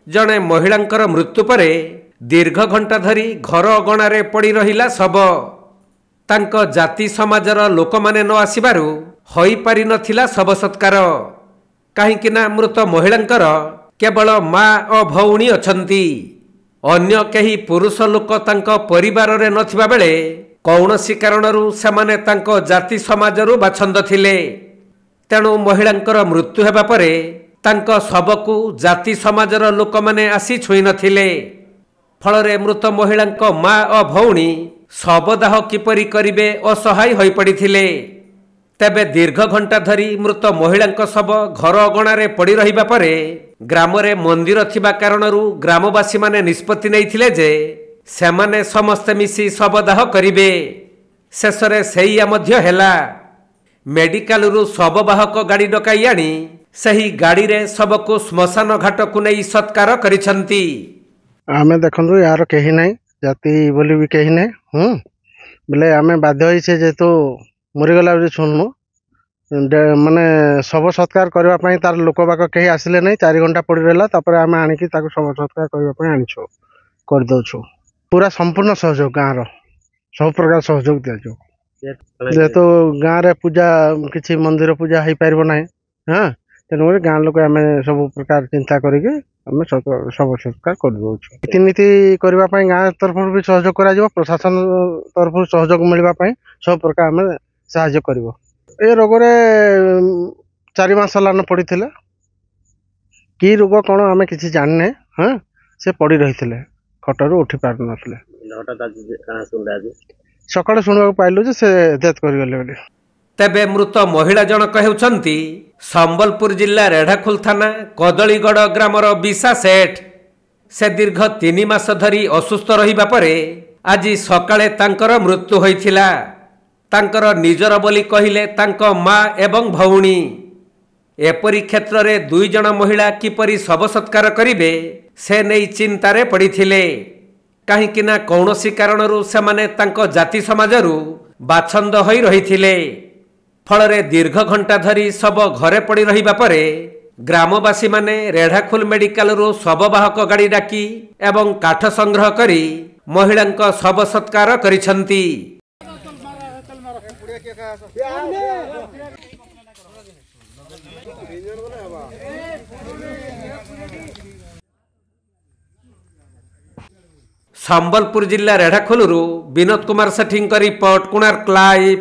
जड़े महिलांकर मृत्यु पर दीर्घ घंटा धरी घर अगणारे पड़ी रहिला शव। तांको जाति समाजर लोक माने न आसिबारु होई पारि नथिला शव सत्कार। काहींकि ना मृत महिलांकर केवल माँ और भौणी अछंती। अन्य केही पुरुष लोक तांको परिवार रे नथिबा बेले कौनसी कारणरू सेमाने तांको जाति समाजरू बाछंद थिले। तेणु महिलांकर मृत्यु हेबा परे तांको शवकु जाति समाजर लोक माने आसी छुई नथिले। फलरे मृत महिलांको माँ और भौणी शवदाह किपरि करिबे असहाय होई पड़िथिले। तेबे दीर्घ घंटा धरी मृत महिलांको शव घर अगणारे पड़ी रहिबा परे ग्रामरे मंदिर थिबा कारणरू ग्रामवासी माने निष्पत्ति नैथिले जे सेमाने समस्ते मिसी शवदाह करिबे। शेषरे सेइया मध्य हेला। मेडिकलरू शववाहक गाड़ी डकाई आनी सही गाड़ी रे शवको श्मशान घाट को नहीं सत्कार करिसंती। आमे देखंदु यार केही नाही जाति बोली भी केही नाही बोले आमे बाध्य होई छे जे तो मरिगला जे सुननु माने शव सत्कार करबा पई तार लोक बाक केही आसिले नाही। 4 घंटा पड़ी रहला तापर आमे आनी की ताको शव सत्कार करबा पई आनिछो कर दउछो। पूरा संपूर्ण सहयोग गाँव रो सब प्रकार सहयोग दियाजो जेहेतु गाँव रे पूजा किसी मंदिर पूजा हो पार ना। हाँ तेणुक गाँव लोक आम सब प्रकार चिंता करके शव सत्कार कर रीतिनीति करने गाँव तरफ भी सहयोग कर प्रशासन तरफ सहयोग मिलवाई सब प्रकार आम साहाय्य कर। ए रोग 4 मास लान पड़ी कि रोग कौन आम कि जानने। हाँ से पड़ी रही खटरू उठी पार ना सकाଳେ शुणा पाइलु जे से डेथ कर गले। तेबे मृत महिला जनक हेउछंती संबलपुर जिला रेढ़ाखोल थाना कदलीगढ़ ग्रामर बिशा सेठ। से दीर्घ 3 मास धरी असुस्थ रहिबा परे आज सकाळे तांकर मृत्यु होइथिला। तांकर निजर बोली कहिले तांको माँ एवं भौणी। एपरी क्षेत्र रे 2 जण महिला किपरि शव सत्कार करिवे से नै चिंतारे पड़िथिले। काहींकि ना कौनसी कारणरू सेमाने तांको जाति समाजरू बाछंद होई रहिथिले। फलरे दीर्घ घंटा धरी शव घरे पड़ी रहिबा परे ग्रामवासी माने रेढ़ाखोल मेडिकल रो शववाहक गाड़ी डाकी एवं काठ संग्रह करी महिलांको शव सत्कार करिसंती। संबलपुर जिला रेढ़ाखोलरू विनोद कुमार सेठी रिपोर्ट कोणार्क लाइव।